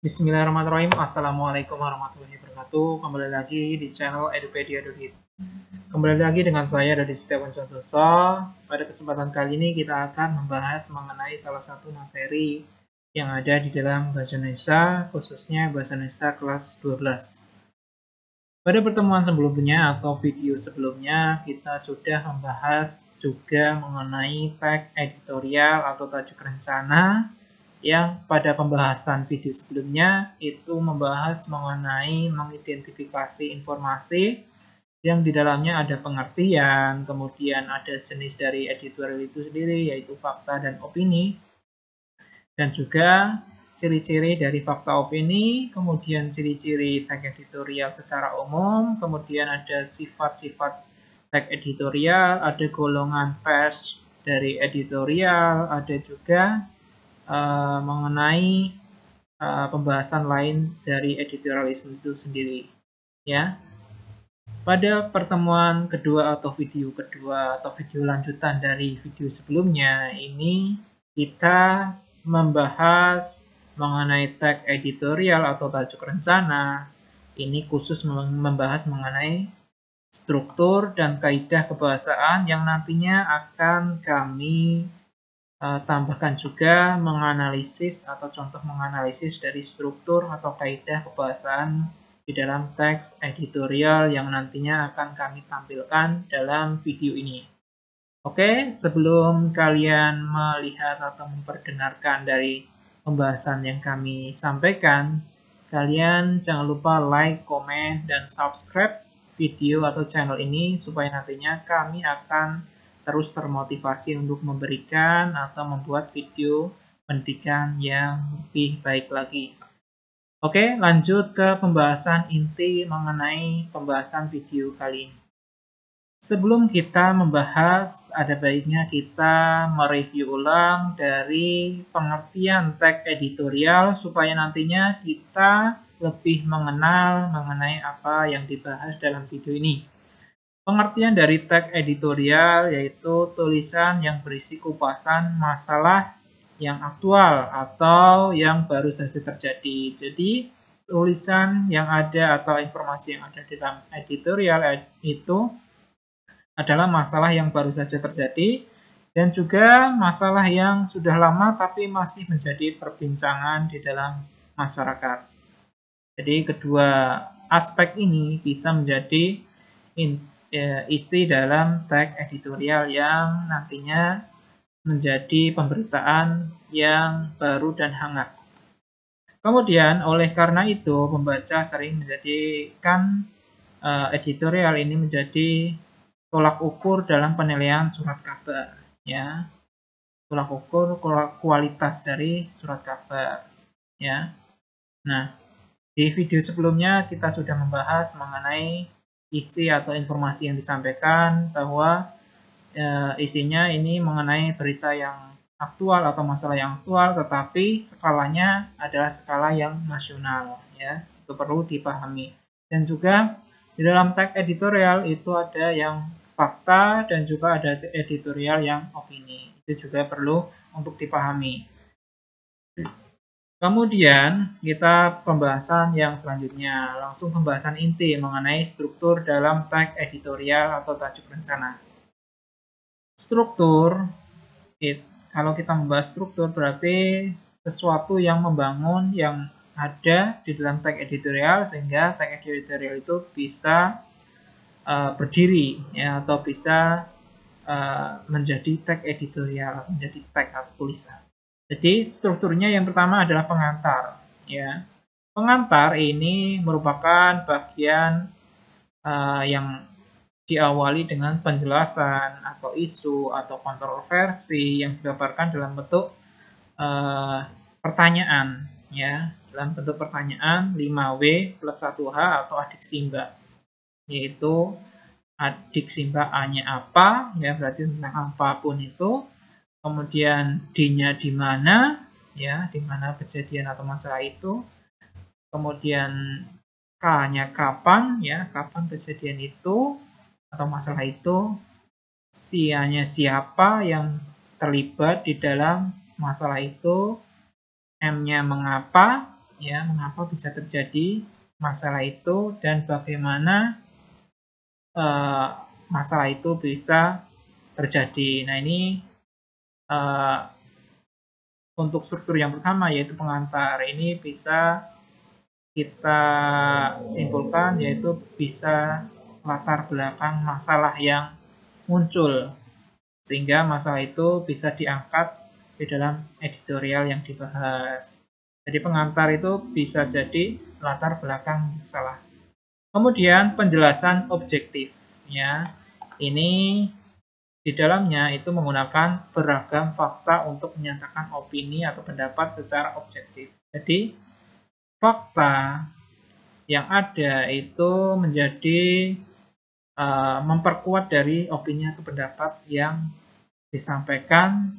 Bismillahirrahmanirrahim. Assalamualaikum warahmatullahi wabarakatuh. Kembali lagi di channel Edupedia.it. Kembali lagi dengan saya Dodi Setiawan Santoso. Pada kesempatan kali ini kita akan membahas mengenai salah satu materi yang ada di dalam bahasa Indonesia, khususnya bahasa Indonesia kelas 12. Pada pertemuan sebelumnya atau video sebelumnya kita sudah membahas juga mengenai tag editorial atau tajuk rencana, yang pada pembahasan video sebelumnya itu membahas mengenai mengidentifikasi informasi yang di dalamnya ada pengertian, kemudian ada jenis dari editorial itu sendiri yaitu fakta dan opini, dan juga ciri-ciri dari fakta opini, kemudian ciri-ciri tag editorial secara umum, kemudian ada sifat-sifat tag editorial, ada golongan pers dari editorial, ada juga mengenai pembahasan lain dari editorialisme itu sendiri, ya. Pada pertemuan kedua atau video lanjutan dari video sebelumnya ini kita membahas mengenai tag editorial atau tajuk rencana. Ini khusus membahas mengenai struktur dan kaidah kebahasaan yang nantinya akan kami tambahkan juga menganalisis atau contoh menganalisis dari struktur atau kaidah kebahasaan di dalam teks editorial yang nantinya akan kami tampilkan dalam video ini. Oke, sebelum kalian melihat atau memperdengarkan dari pembahasan yang kami sampaikan, kalian jangan lupa like, komen, dan subscribe video atau channel ini supaya nantinya kami akan terus termotivasi untuk memberikan atau membuat video pendidikan yang lebih baik lagi. Oke, lanjut ke pembahasan inti mengenai pembahasan video kali ini. Sebelum kita membahas, ada baiknya kita mereview ulang dari pengertian tag editorial supaya nantinya kita lebih mengenal mengenai apa yang dibahas dalam video ini. Pengertian dari tag editorial yaitu tulisan yang berisi kupasan masalah yang aktual atau yang baru saja terjadi. Jadi, tulisan yang ada atau informasi yang ada di dalam editorial itu adalah masalah yang baru saja terjadi dan juga masalah yang sudah lama tapi masih menjadi perbincangan di dalam masyarakat. Jadi, kedua aspek ini bisa menjadi isi dalam tag editorial yang nantinya menjadi pemberitaan yang baru dan hangat. Kemudian, oleh karena itu, pembaca sering menjadikan editorial ini menjadi tolak ukur dalam penilaian surat kabar, ya. Tolak ukur kualitas dari surat kabar, ya. Nah, di video sebelumnya kita sudah membahas mengenai isi atau informasi yang disampaikan bahwa isinya ini mengenai berita yang aktual atau masalah yang aktual, tetapi skalanya adalah skala yang nasional, ya. Itu perlu dipahami. Dan juga di dalam tag editorial itu ada yang fakta dan juga ada editorial yang opini. Itu juga perlu untuk dipahami. Kemudian kita pembahasan yang selanjutnya, langsung pembahasan inti mengenai struktur dalam tag editorial atau tajuk rencana. Struktur, kalau kita membahas struktur berarti sesuatu yang membangun yang ada di dalam tag editorial sehingga tag editorial itu bisa berdiri, ya, atau bisa menjadi tag editorial atau menjadi tag atau tulisan. Jadi strukturnya yang pertama adalah pengantar, ya. Pengantar ini merupakan bagian yang diawali dengan penjelasan atau isu atau kontroversi yang dipaparkan dalam bentuk pertanyaan, ya, dalam bentuk pertanyaan 5W plus 1H atau adiksimba, yaitu adiksimba A-nya apa, ya, berarti tentang apapun itu. Kemudian D-nya di mana, ya, di mana kejadian atau masalah itu. Kemudian K-nya kapan, ya, kapan kejadian itu atau masalah itu. C-nya siapa yang terlibat di dalam masalah itu. M-nya mengapa, ya, mengapa bisa terjadi masalah itu dan bagaimana masalah itu bisa terjadi. Nah, ini untuk struktur yang pertama yaitu pengantar. Ini bisa kita simpulkan yaitu bisa latar belakang masalah yang muncul sehingga masalah itu bisa diangkat di dalam editorial yang dibahas. Jadi pengantar itu bisa jadi latar belakang masalah. Kemudian penjelasan objektif, ya. Ini di dalamnya itu menggunakan beragam fakta untuk menyatakan opini atau pendapat secara objektif. Jadi fakta yang ada itu menjadi memperkuat dari opini atau pendapat yang disampaikan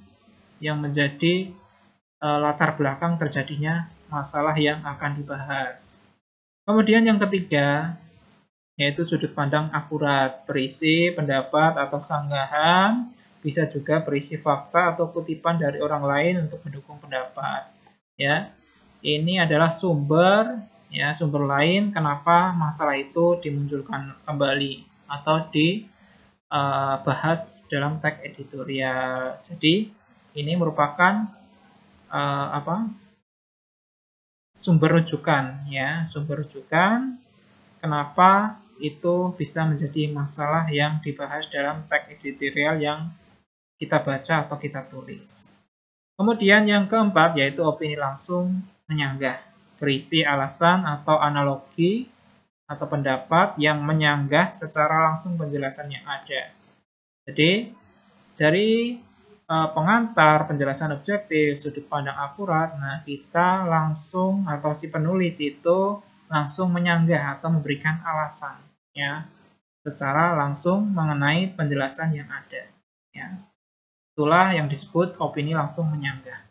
yang menjadi latar belakang terjadinya masalah yang akan dibahas. Kemudian yang ketiga yaitu sudut pandang akurat, berisi pendapat atau sanggahan, bisa juga berisi fakta atau kutipan dari orang lain untuk mendukung pendapat. Ya, ini adalah sumber, ya, sumber lain kenapa masalah itu dimunculkan kembali atau dibahas dalam teks editorial. Jadi ini merupakan sumber rujukan, ya, sumber rujukan kenapa itu bisa menjadi masalah yang dibahas dalam teks editorial yang kita baca atau kita tulis. Kemudian yang keempat yaitu opini langsung menyanggah, berisi alasan atau analogi atau pendapat yang menyanggah secara langsung penjelasan yang ada. Jadi dari pengantar, penjelasan objektif, sudut pandang akurat, nah kita langsung atau si penulis itu langsung menyanggah atau memberikan alasan, ya, secara langsung mengenai penjelasan yang ada, ya. Itulah yang disebut opini langsung menyanggah.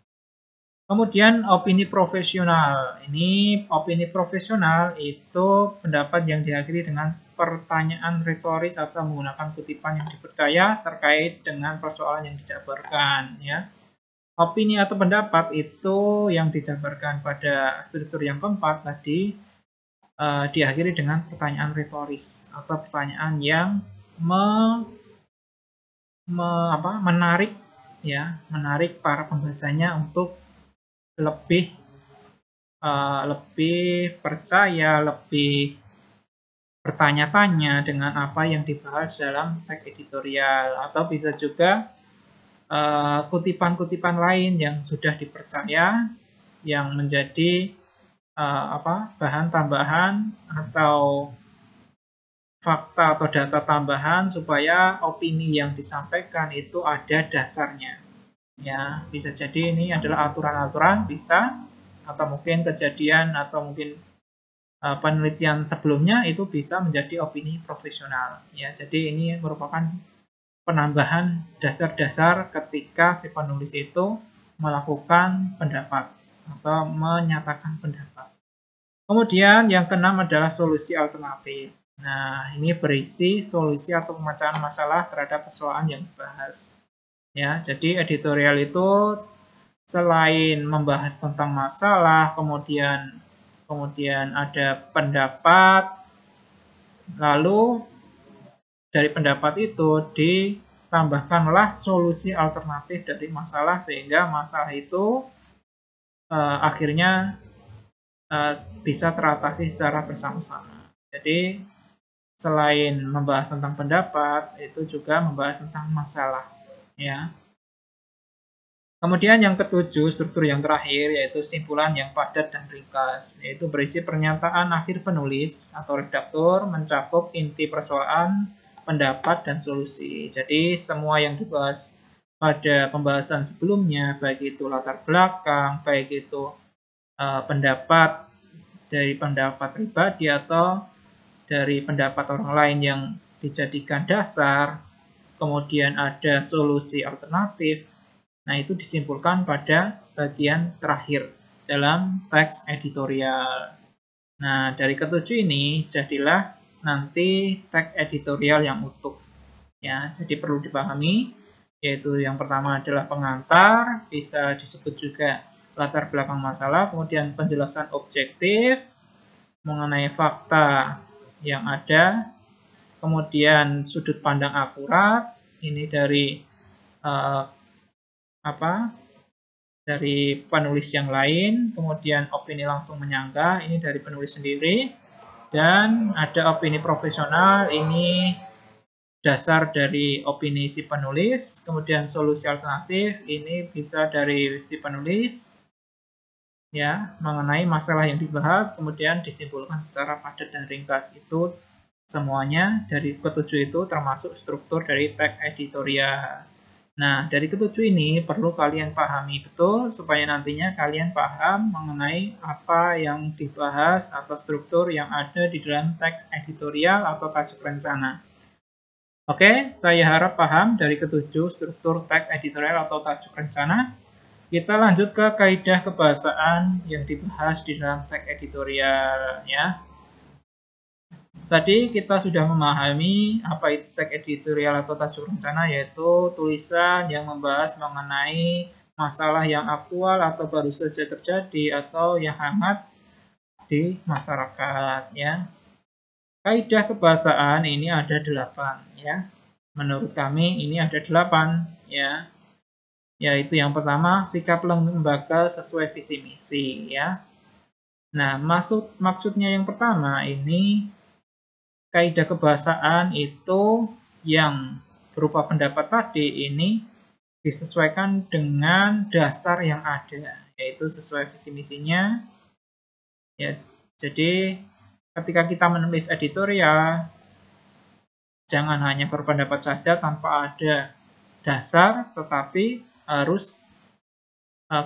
Kemudian opini profesional. Ini opini profesional itu pendapat yang diakhiri dengan pertanyaan retoris atau menggunakan kutipan yang dipercaya terkait dengan persoalan yang dijabarkan, ya. Opini atau pendapat itu yang dijabarkan pada struktur yang keempat tadi diakhiri dengan pertanyaan retoris atau pertanyaan yang menarik, ya, menarik para pembacanya untuk lebih percaya, lebih bertanya-tanya dengan apa yang dibahas dalam teks editorial, atau bisa juga kutipan-kutipan lain yang sudah dipercaya yang menjadi bahan tambahan atau fakta atau data tambahan supaya opini yang disampaikan itu ada dasarnya. Ya, bisa jadi ini adalah aturan-aturan, bisa, atau mungkin kejadian atau mungkin penelitian sebelumnya itu bisa menjadi opini profesional. Ya, jadi ini merupakan penambahan dasar-dasar ketika si penulis itu melakukan pendapat atau menyatakan pendapat. Kemudian yang keenam adalah solusi alternatif. Nah, ini berisi solusi atau pemecahan masalah terhadap persoalan yang dibahas. Ya, jadi editorial itu selain membahas tentang masalah, kemudian ada pendapat, lalu dari pendapat itu ditambahkanlah solusi alternatif dari masalah sehingga masalah itu akhirnya bisa teratasi secara bersama-sama. Jadi selain membahas tentang pendapat, itu juga membahas tentang masalah, ya. Kemudian yang ketujuh, struktur yang terakhir yaitu simpulan yang padat dan ringkas, yaitu berisi pernyataan akhir penulis atau redaktur mencakup inti persoalan, pendapat, dan solusi. Jadi semua yang dibahas pada pembahasan sebelumnya, baik itu latar belakang, baik itu pendapat dari pendapat pribadi atau dari pendapat orang lain yang dijadikan dasar, kemudian ada solusi alternatif. Nah, itu disimpulkan pada bagian terakhir dalam teks editorial. Nah, dari ketujuh ini jadilah nanti teks editorial yang utuh. Ya, jadi perlu dipahami, yaitu yang pertama adalah pengantar, bisa disebut juga latar belakang masalah, kemudian penjelasan objektif mengenai fakta yang ada, kemudian sudut pandang akurat, ini dari dari penulis yang lain, kemudian opini langsung menyangga, ini dari penulis sendiri, dan ada opini profesional, ini dasar dari opini si penulis, kemudian solusi alternatif, ini bisa dari si penulis, ya, mengenai masalah yang dibahas, kemudian disimpulkan secara padat dan ringkas. Itu semuanya dari ketujuh itu termasuk struktur dari tag editorial. Nah, dari ketujuh ini perlu kalian pahami betul supaya nantinya kalian paham mengenai apa yang dibahas atau struktur yang ada di dalam teks editorial atau tajuk rencana. Oke, saya harap paham dari ketujuh struktur teks editorial atau tajuk rencana. Kita lanjut ke kaidah kebahasaan yang dibahas di dalam teks editorial, ya. Tadi kita sudah memahami apa itu teks editorial atau tajuk rencana, yaitu tulisan yang membahas mengenai masalah yang aktual atau baru saja terjadi atau yang hangat di masyarakat, ya. Kaidah kebahasaan ini ada 8, ya. Menurut kami ini ada 8, ya. Yaitu yang pertama, sikap lembaga sesuai visi misi, ya. Nah, maksudnya yang pertama ini kaidah kebahasaan itu yang berupa pendapat tadi ini disesuaikan dengan dasar yang ada, yaitu sesuai visi misinya. Ya, jadi ketika kita menulis editorial, jangan hanya berpendapat saja tanpa ada dasar, tetapi harus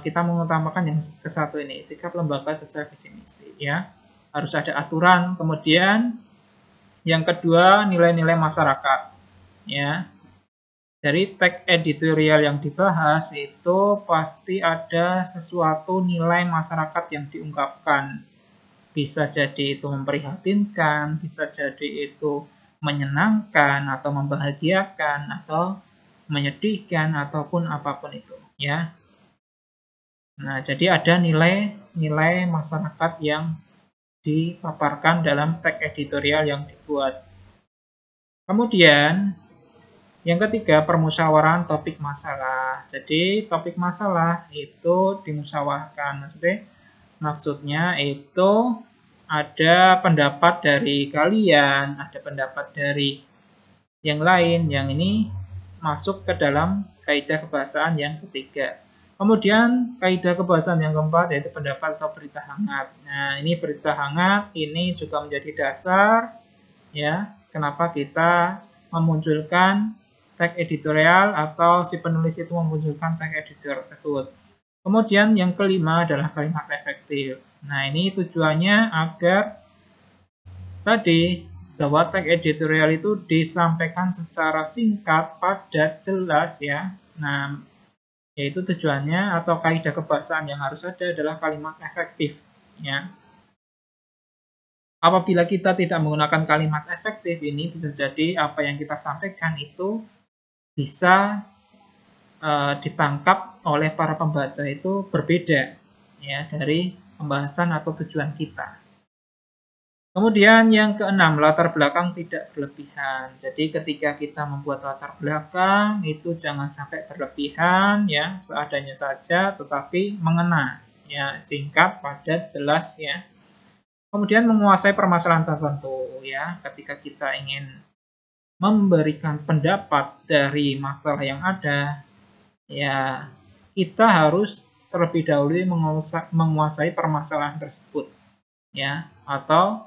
kita mengutamakan yang ke satu ini, sikap lembaga sesuai visi misi, ya. Harus ada aturan. Kemudian yang kedua, nilai-nilai masyarakat, ya. Dari teks editorial yang dibahas itu pasti ada sesuatu nilai masyarakat yang diungkapkan. Bisa jadi itu memprihatinkan, bisa jadi itu menyenangkan atau membahagiakan atau menyedihkan ataupun apapun itu, ya. Nah, jadi ada nilai masyarakat yang dipaparkan dalam teks editorial yang dibuat. Kemudian yang ketiga, permusyawaraan topik masalah. Jadi topik masalah itu dimusyawarahkan. Maksudnya itu ada pendapat dari kalian, ada pendapat dari yang lain, yang ini masuk ke dalam kaidah kebahasaan yang ketiga. Kemudian kaidah kebahasaan yang keempat yaitu pendapat atau berita hangat. Nah, ini berita hangat ini juga menjadi dasar, ya, kenapa kita memunculkan tag editorial atau si penulis itu memunculkan tag editorial tersebut. Kemudian yang kelima adalah kalimat efektif. Nah, ini tujuannya agar tadi bahwa tag editorial itu disampaikan secara singkat, padat, jelas, ya. Nah, yaitu tujuannya atau kaidah kebahasaan yang harus ada adalah kalimat efektif, ya. Apabila kita tidak menggunakan kalimat efektif, ini bisa jadi apa yang kita sampaikan itu bisa ditangkap oleh para pembaca itu berbeda, ya, dari pembahasan atau tujuan kita. Kemudian yang keenam, latar belakang tidak berlebihan. Jadi ketika kita membuat latar belakang itu jangan sampai berlebihan, ya, seadanya saja tetapi mengena, ya, singkat, padat, jelas, ya. Kemudian menguasai permasalahan tertentu, ya. Ketika kita ingin memberikan pendapat dari masalah yang ada, ya, kita harus terlebih dahulu menguasai permasalahan tersebut, ya, atau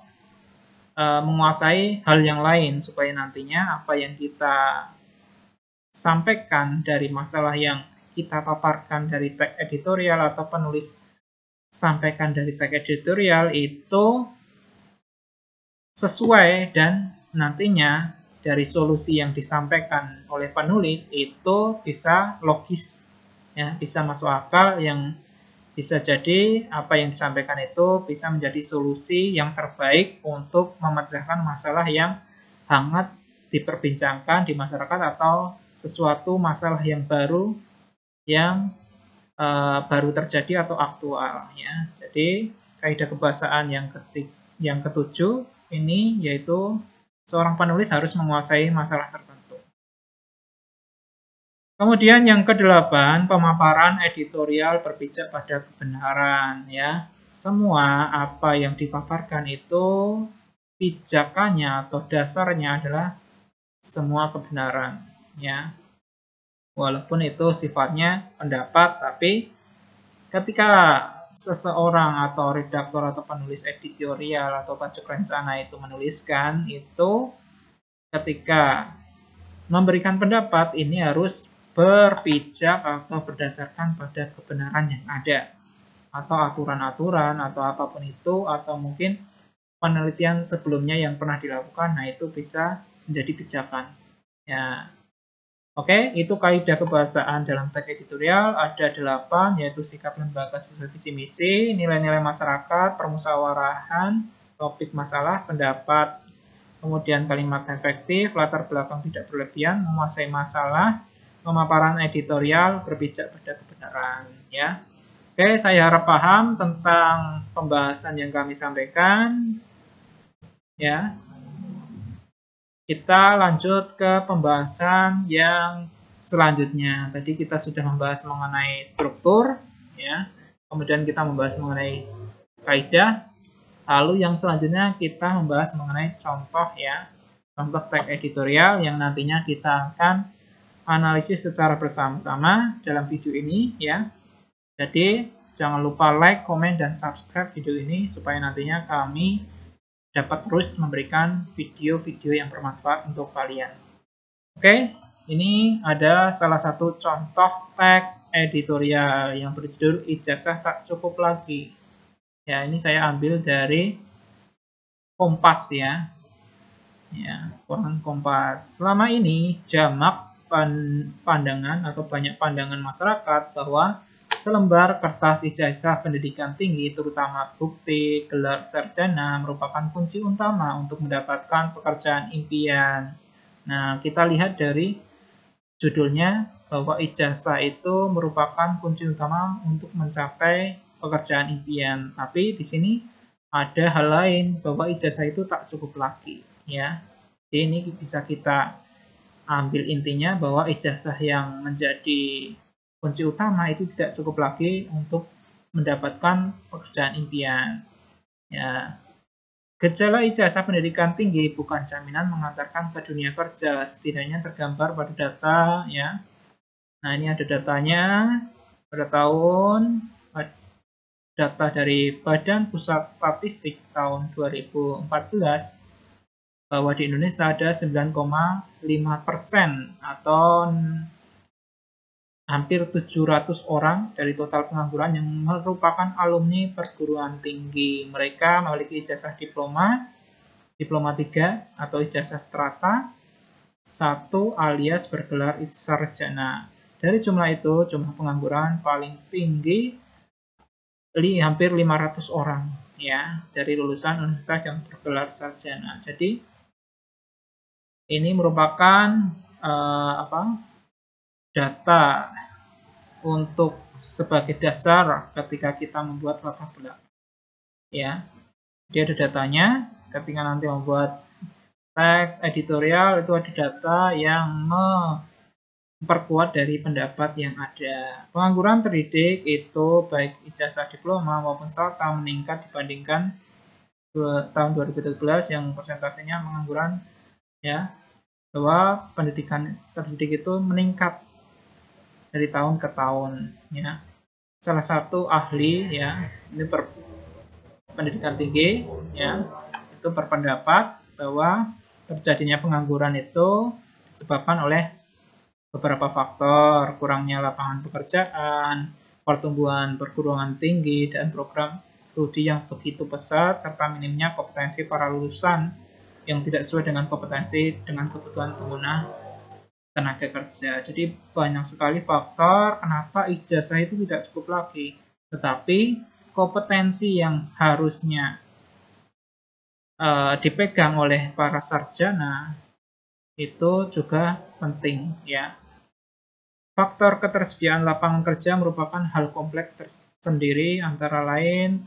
menguasai hal yang lain supaya nantinya apa yang kita sampaikan dari masalah yang kita paparkan dari tag editorial atau penulis sampaikan dari tag editorial itu sesuai dan nantinya dari solusi yang disampaikan oleh penulis itu bisa logis, ya, bisa masuk akal, yang bisa jadi apa yang disampaikan itu bisa menjadi solusi yang terbaik untuk memecahkan masalah yang hangat diperbincangkan di masyarakat atau sesuatu masalah yang baru yang baru terjadi atau aktual ya. Jadi kaidah kebahasaan yang ketujuh ini yaitu seorang penulis harus menguasai masalah tertentu. Kemudian yang kedelapan, pemaparan editorial berpijak pada kebenaran ya. Semua apa yang dipaparkan itu pijakannya atau dasarnya adalah semua kebenaran ya. Walaupun itu sifatnya pendapat, tapi ketika seseorang atau redaktor atau penulis editorial atau pojok rencana itu menuliskan, itu ketika memberikan pendapat ini harus berpijak atau berdasarkan pada kebenaran yang ada atau aturan-aturan atau apapun itu, atau mungkin penelitian sebelumnya yang pernah dilakukan. Nah, itu bisa menjadi pijakan ya. Oke, itu kaidah kebahasaan dalam teks editorial. Ada 8, yaitu sikap lembaga sesuai visi misi, nilai-nilai masyarakat, permusyawaratan, topik masalah, pendapat, kemudian kalimat efektif, latar belakang tidak berlebihan, menguasai masalah, pemaparan editorial, berpijak pada kebenaran. Ya, oke, saya harap paham tentang pembahasan yang kami sampaikan. Ya. Kita lanjut ke pembahasan yang selanjutnya. Tadi kita sudah membahas mengenai struktur, ya. Kemudian kita membahas mengenai kaidah. Lalu yang selanjutnya kita membahas mengenai contoh ya, contoh teks editorial yang nantinya kita akan analisis secara bersama-sama dalam video ini ya. Jadi jangan lupa like, komen, dan subscribe video ini supaya nantinya kami dapat terus memberikan video-video yang bermanfaat untuk kalian. Oke, ini ada salah satu contoh teks editorial yang berjudul Ijazah Tak Cukup Lagi. Ya, ini saya ambil dari Kompas ya. Ya, koran Kompas. Selama ini jamak pandangan atau banyak pandangan masyarakat bahwa selembar kertas ijazah pendidikan tinggi, terutama bukti gelar sarjana, merupakan kunci utama untuk mendapatkan pekerjaan impian. Nah, kita lihat dari judulnya bahwa ijazah itu merupakan kunci utama untuk mencapai pekerjaan impian. Tapi di sini ada hal lain, bahwa ijazah itu tak cukup lagi. Ya, jadi ini bisa kita ambil intinya bahwa ijazah yang menjadi kunci utama itu tidak cukup lagi untuk mendapatkan pekerjaan impian. Ya, gejala ijazah pendidikan tinggi bukan jaminan mengantarkan ke dunia kerja, setidaknya tergambar pada data ya. Nah, ini ada datanya pada tahun data dari Badan Pusat Statistik tahun 2014 bahwa di Indonesia ada 9,5% atau hampir 700 orang dari total pengangguran yang merupakan alumni perguruan tinggi. Mereka memiliki ijazah diploma 3 atau ijazah strata 1 alias bergelar sarjana. Dari jumlah itu, jumlah pengangguran paling tinggi hampir 500 orang ya dari lulusan universitas yang bergelar sarjana. Jadi ini merupakan data untuk sebagai dasar ketika kita membuat latar belakang. Ya, dia ada datanya. Ketika nanti membuat teks editorial itu ada data yang memperkuat dari pendapat yang ada. Pengangguran terdidik itu baik ijazah diploma maupun strata meningkat dibandingkan tahun 2017 yang persentasenya pengangguran ya, bahwa pendidikan terdidik itu meningkat dari tahun ke tahun ya. Salah satu ahli ya, ini pendidikan tinggi ya, itu berpendapat bahwa terjadinya pengangguran itu disebabkan oleh beberapa faktor, kurangnya lapangan pekerjaan, pertumbuhan perguruan tinggi dan program studi yang begitu pesat, serta minimnya kompetensi para lulusan yang tidak sesuai dengan kompetensi dengan kebutuhan pengguna tenaga kerja. Jadi banyak sekali faktor kenapa ijazah itu tidak cukup lagi. Tetapi kompetensi yang harusnya dipegang oleh para sarjana itu juga penting ya. Faktor ketersediaan lapangan kerja merupakan hal kompleks tersendiri, antara lain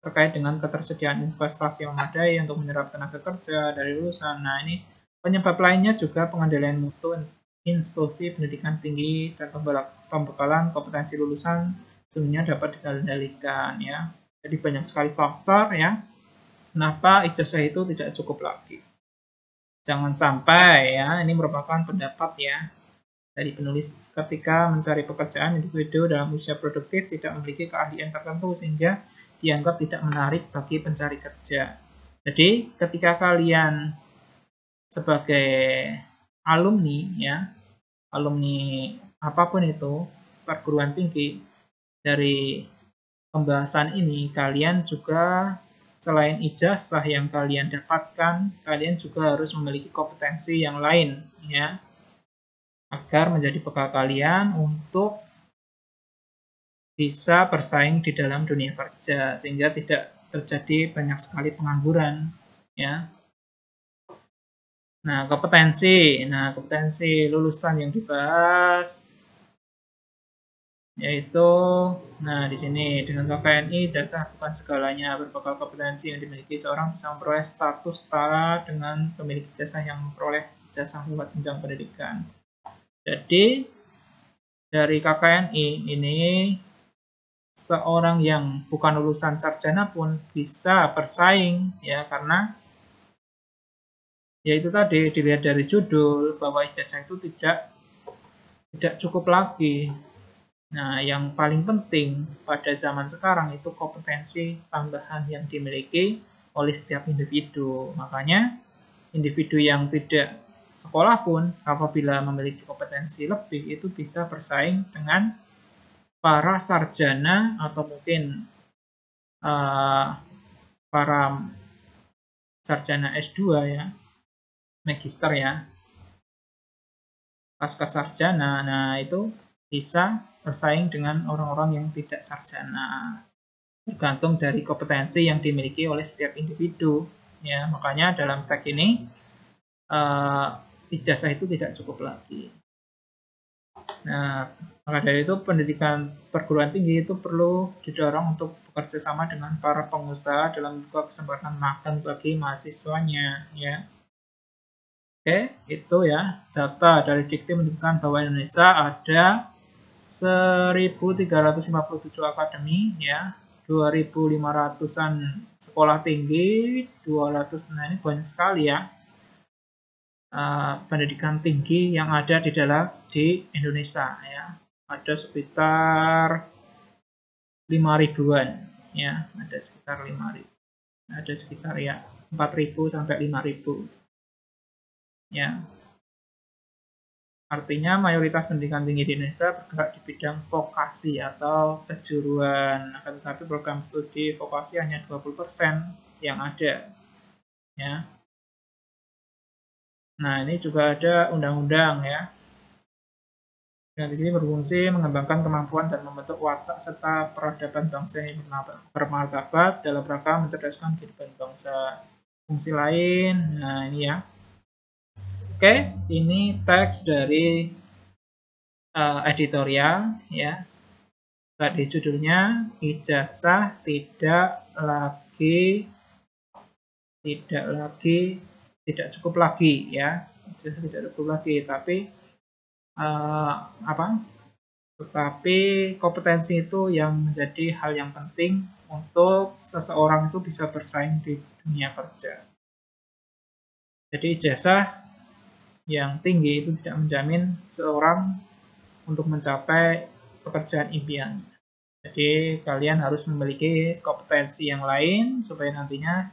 terkait dengan ketersediaan investasi yang memadai untuk menyerap tenaga kerja dari lulusan. Nah, ini penyebab lainnya juga pengendalian mutu institusi pendidikan tinggi dan pembekalan kompetensi lulusan sebenarnya dapat dikendalikan ya. Jadi banyak sekali faktor ya. Kenapa ijazah itu tidak cukup lagi? Jangan sampai ya, ini merupakan pendapat ya dari penulis, ketika mencari pekerjaan, individu dalam usia produktif tidak memiliki keahlian tertentu sehingga dianggap tidak menarik bagi pencari kerja. Jadi ketika kalian sebagai alumni ya, alumni apapun itu perguruan tinggi, dari pembahasan ini kalian juga selain ijazah yang kalian dapatkan, kalian juga harus memiliki kompetensi yang lain ya, agar menjadi bekal kalian untuk bisa bersaing di dalam dunia kerja, sehingga tidak terjadi banyak sekali pengangguran ya. Nah, kompetensi lulusan yang dibahas yaitu, nah di sini dengan KKNI ijazah bukan segalanya, berbekal kompetensi yang dimiliki seorang bisa memperoleh status setara dengan pemilik ijazah yang memperoleh ijazah lewat jenjang pendidikan. Jadi dari KKNI ini seorang yang bukan lulusan sarjana pun bisa bersaing ya, karena yaitu tadi dilihat dari judul bahwa ijazah itu tidak cukup lagi. Nah, yang paling penting pada zaman sekarang itu kompetensi tambahan yang dimiliki oleh setiap individu. Makanya individu yang tidak sekolah pun apabila memiliki kompetensi lebih itu bisa bersaing dengan para sarjana atau mungkin para sarjana S2 ya, magister ya, pasca sarjana. Nah, itu bisa bersaing dengan orang-orang yang tidak sarjana. Tergantung dari kompetensi yang dimiliki oleh setiap individu ya. Makanya dalam tag ini ijazah itu tidak cukup lagi. Nah, maka dari itu pendidikan perguruan tinggi itu perlu didorong untuk bekerja sama dengan para pengusaha dalam membuka kesempatan magang bagi mahasiswanya ya. Oke, itu ya data dari Dikti menunjukkan bahwa Indonesia ada 1.357 akademi ya, 2.500-an sekolah tinggi, 200, nah ini banyak sekali ya pendidikan tinggi yang ada di Indonesia ya. Ada sekitar 5.000-an ya, ada sekitar 5.000. Ada sekitar ya 4.000 sampai 5.000 ya. Artinya mayoritas pendidikan tinggi di Indonesia bergerak di bidang vokasi atau kejuruan. Akan tetapi program studi vokasi hanya 20% yang ada ya. Nah, ini juga ada undang-undang ya. Dan ini berfungsi mengembangkan kemampuan dan membentuk watak serta peradaban bangsa yang bermartabat dalam rangka mencerdaskan kehidupan bangsa. Fungsi lain, nah ini ya. Oke, ini teks dari editorial ya. Tadi judulnya ijazah tidak cukup lagi ya, tidak cukup lagi, tapi tetapi kompetensi itu yang menjadi hal yang penting untuk seseorang itu bisa bersaing di dunia kerja. Jadi ijazah yang tinggi itu tidak menjamin seorang untuk mencapai pekerjaan impian. Jadi kalian harus memiliki kompetensi yang lain supaya nantinya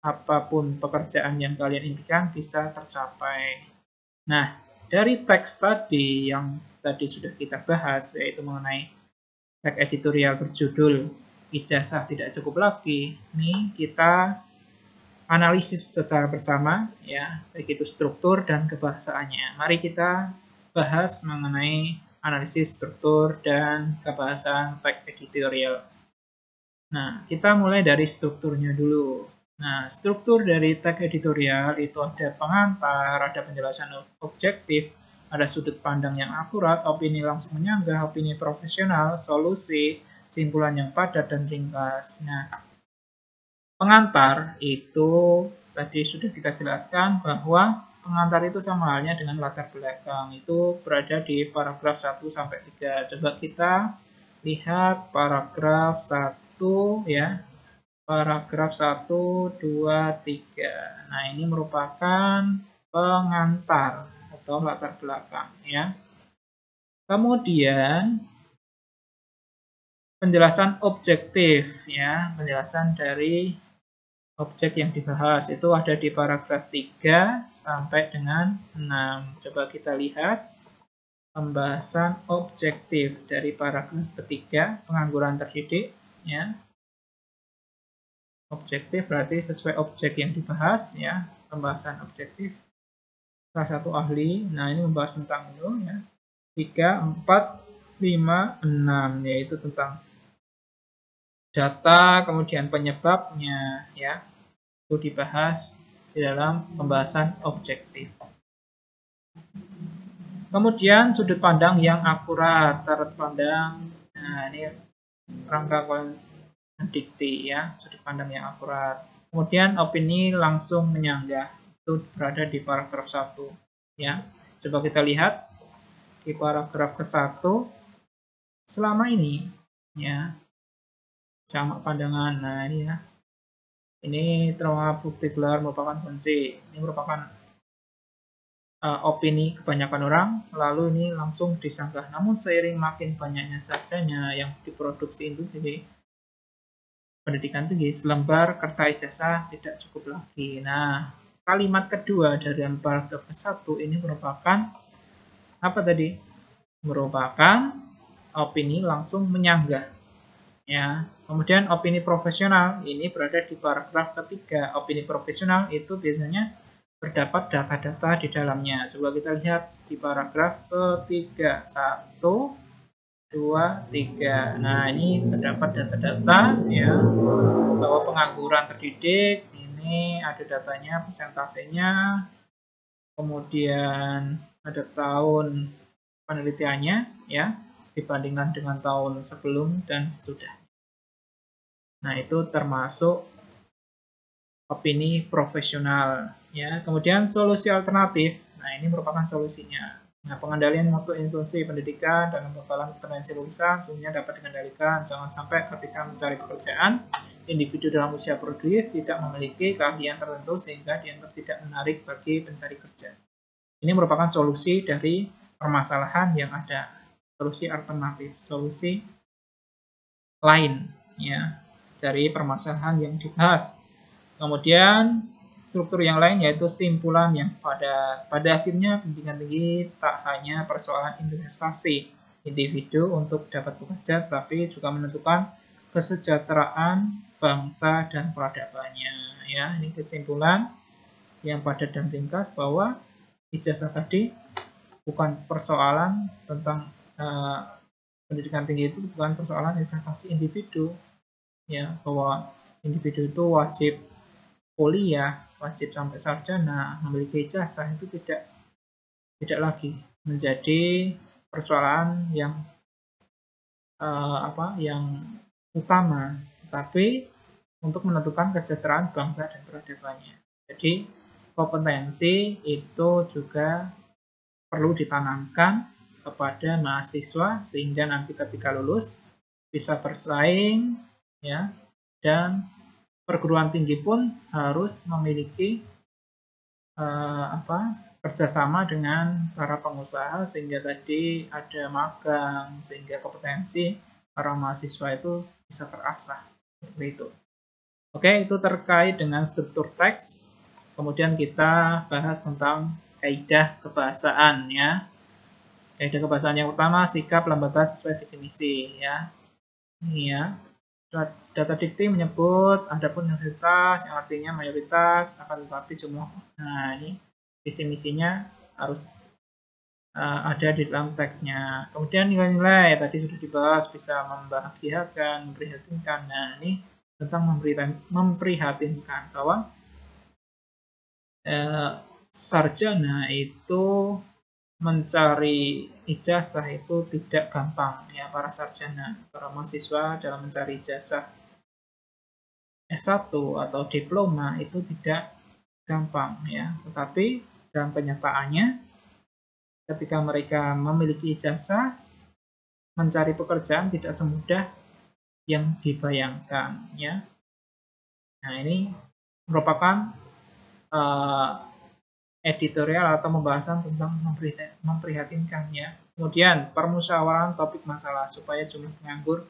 apapun pekerjaan yang kalian impikan bisa tercapai. Nah, dari teks tadi yang tadi sudah kita bahas, yaitu mengenai teks editorial berjudul ijazah tidak cukup lagi, ini kita analisis secara bersama ya, baik itu struktur dan kebahasaannya. Mari kita bahas mengenai analisis struktur dan kebahasan teks editorial. Nah, kita mulai dari strukturnya dulu. Nah, struktur dari teks editorial itu ada pengantar, ada penjelasan objektif, ada sudut pandang yang akurat, opini langsung menyanggah, opini profesional, solusi, kesimpulan yang padat dan ringkas. Nah, pengantar itu tadi sudah kita jelaskan bahwa pengantar itu sama halnya dengan latar belakang. Itu berada di paragraf 1 sampai 3. Coba kita lihat paragraf 1 ya. Paragraf 1, 2, 3. Nah, ini merupakan pengantar atau latar belakang ya. Kemudian penjelasan objektif ya, penjelasan dari objek yang dibahas itu ada di paragraf 3 sampai dengan 6. Coba kita lihat pembahasan objektif dari paragraf ketiga, pengangguran terdidik ya. Objektif berarti sesuai objek yang dibahas ya, pembahasan objektif. Salah satu ahli, nah ini membahas tentang itu ya. 3, 4, 5, 6 yaitu tentang data, kemudian penyebabnya ya. Itu dibahas di dalam pembahasan objektif. Kemudian sudut pandang yang akurat, sudut pandang, nah ini rangka dikti ya, sudut pandang yang akurat. Kemudian opini langsung menyanggah, itu berada di paragraf 1 ya. Coba kita lihat di paragraf ke-1, selama ini ya, jamak pandangan, nah ini ya, ini trauma bukti gelar merupakan kunci, ini merupakan opini kebanyakan orang, lalu ini langsung disanggah. Namun seiring makin banyaknya sarjana yang diproduksi industri pendidikan tinggi, selembar kertas ijazah tidak cukup lagi. Nah, kalimat kedua dari paragraf ke-1 ini merupakan apa tadi? Merupakan opini langsung menyanggah. Ya. Kemudian opini profesional ini berada di paragraf ketiga. Opini profesional itu biasanya terdapat data-data di dalamnya. Coba kita lihat di paragraf ketiga. 1, 2, 3. Nah, ini terdapat data-data ya bahwa pengangguran terdidik ini ada datanya, persentasenya, kemudian ada tahun penelitiannya ya dibandingkan dengan tahun sebelum dan sesudah. Nah, itu termasuk opini profesional ya. Kemudian solusi alternatif. Nah, ini merupakan solusinya. Nah, pengendalian mutu institusi pendidikan dan pembekalan kompetensi lulusan sehingga dapat dikendalikan. Jangan sampai ketika mencari pekerjaan, individu dalam usia produktif tidak memiliki keahlian tertentu sehingga dianggap tidak menarik bagi pencari kerja. Ini merupakan solusi dari permasalahan yang ada. Solusi alternatif, solusi lain ya dari permasalahan yang dibahas. Kemudian struktur yang lain yaitu simpulan yang pada akhirnya pendidikan tinggi tak hanya persoalan investasi individu untuk dapat bekerja, tapi juga menentukan kesejahteraan bangsa dan peradabannya. Ya, ini kesimpulan yang padat dan ringkas bahwa ijazah tadi bukan persoalan tentang pendidikan tinggi, itu bukan persoalan investasi individu, ya, bahwa individu itu wajib kuliah, wajib sampai sarjana, memiliki ijazah, itu tidak lagi menjadi persoalan yang yang utama, tetapi untuk menentukan kesejahteraan bangsa dan peradabannya. Jadi kompetensi itu juga perlu ditanamkan kepada mahasiswa sehingga nanti ketika lulus bisa bersaing ya, dan perguruan tinggi pun harus memiliki kerjasama dengan para pengusaha sehingga tadi ada magang sehingga kompetensi para mahasiswa itu bisa terasah seperti itu. Oke, itu terkait dengan struktur teks. Kemudian kita bahas tentang kaidah kebahasaan ya. Kaidah kebahasaan yang pertama, sikap lembaga sesuai visi misi ya. Ini ya. Data dikti menyebut adapun mayoritas yang artinya mayoritas akan tetapi jumlah. Nah, ini visi misinya harus ada di dalam teksnya. Kemudian nilai-nilai tadi sudah dibahas, bisa membahagiakan, memprihatinkan. Nah, ini tentang memprihatinkan bahwa sarjana itu mencari ijazah itu tidak gampang ya, para sarjana, para mahasiswa dalam mencari ijazah S1 atau diploma itu tidak gampang ya, tetapi dalam kenyataannya ketika mereka memiliki ijazah, mencari pekerjaan tidak semudah yang dibayangkan ya. Nah, ini merupakan editorial atau pembahasan tentang memprihatinkan ya. Kemudian permusyawaratan topik masalah supaya jumlah penganggur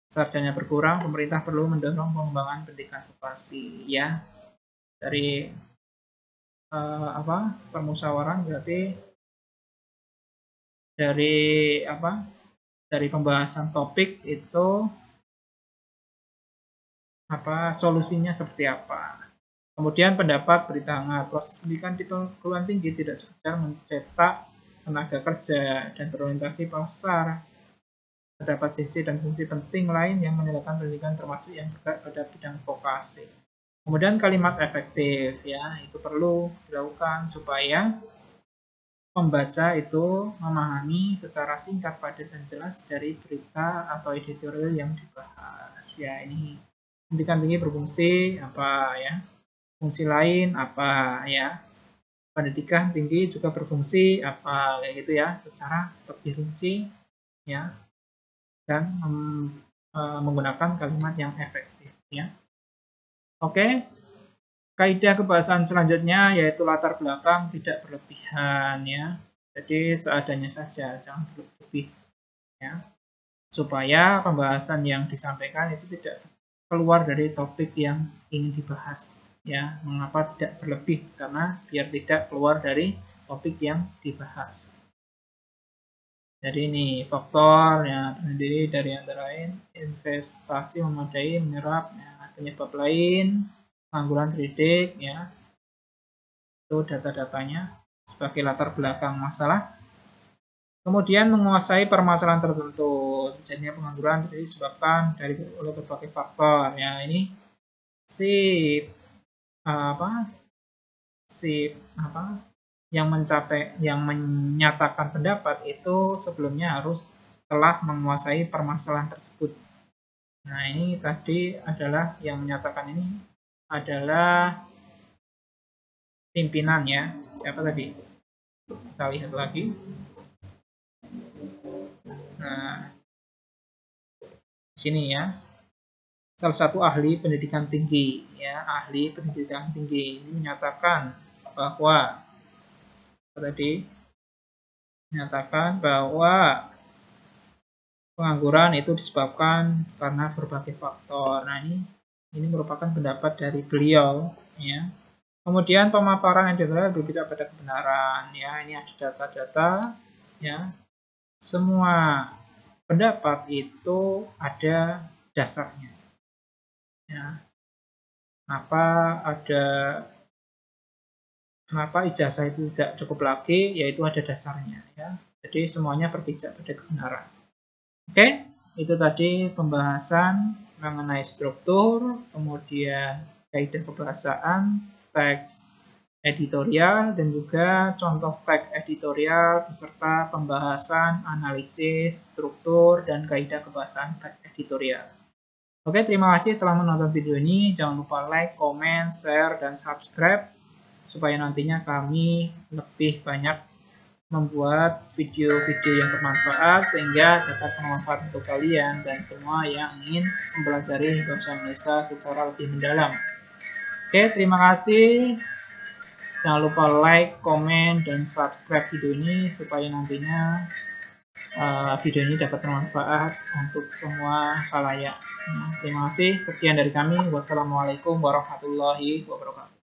sarjana berkurang, pemerintah perlu mendorong pengembangan pendidikan vokasi ya. Dari permusyawaratan berarti dari pembahasan topik itu solusinya seperti apa. Kemudian pendapat berita hangat, proses pendidikan di perguruan tinggi tidak sekedar mencetak tenaga kerja dan berorientasi pasar. Terdapat sisi dan fungsi penting lain yang menyertakan pendidikan termasuk yang bergerak pada bidang vokasi. Kemudian kalimat efektif ya, itu perlu dilakukan supaya pembaca itu memahami secara singkat, padat dan jelas dari berita atau editorial yang dibahas. Ya, ini pendidikan tinggi berfungsi apa ya? Fungsi lain apa ya, pendidikan tinggi juga berfungsi apa, kayak gitu ya, secara lebih rinci ya, dan menggunakan kalimat yang efektif ya. Oke, kaidah kebahasaan selanjutnya yaitu latar belakang tidak berlebihan ya, jadi seadanya saja, jangan berlebih ya, supaya pembahasan yang disampaikan itu tidak keluar dari topik yang ingin dibahas ya. Mengapa tidak berlebih? Karena biar tidak keluar dari topik yang dibahas. Jadi ini faktor yang terdiri dari antara lain investasi memadai, menyerap ya, penyebab lain, pengangguran kredit ya, itu data-datanya sebagai latar belakang masalah. Kemudian menguasai permasalahan tertentu, jadinya pengangguran disebabkan oleh berbagai faktor ya. Ini yang menyatakan pendapat itu sebelumnya harus telah menguasai permasalahan tersebut. Nah, ini tadi adalah yang menyatakan ini adalah pimpinan ya. Siapa tadi? Kita lihat lagi. Nah, di sini ya. Salah satu ahli pendidikan tinggi ya, ahli pendidikan tinggi ini menyatakan bahwa pengangguran itu disebabkan karena berbagai faktor. Nah, ini merupakan pendapat dari beliau ya. Kemudian pemaparan editorial berbicara pada kebenaran ya, ini ada data-data ya. Semua pendapat itu ada dasarnya. Ya. Kenapa ijazah itu tidak cukup lagi, yaitu ada dasarnya ya. Jadi semuanya berpijak pada kebenaran. Oke, itu tadi pembahasan mengenai struktur, kemudian kaidah kebahasaan, teks editorial, dan juga contoh teks editorial beserta pembahasan analisis struktur dan kaidah kebahasaan teks editorial. Oke, terima kasih telah menonton video ini. Jangan lupa like, comment, share, dan subscribe supaya nantinya kami lebih banyak membuat video-video yang bermanfaat sehingga dapat bermanfaat untuk kalian dan semua yang ingin mempelajari bahasa Indonesia secara lebih mendalam. Oke, terima kasih. Jangan lupa like, comment, dan subscribe video ini supaya nantinya video ini dapat bermanfaat untuk semua khalayak. Terima kasih. Sekian dari kami. Wassalamualaikum warahmatullahi wabarakatuh.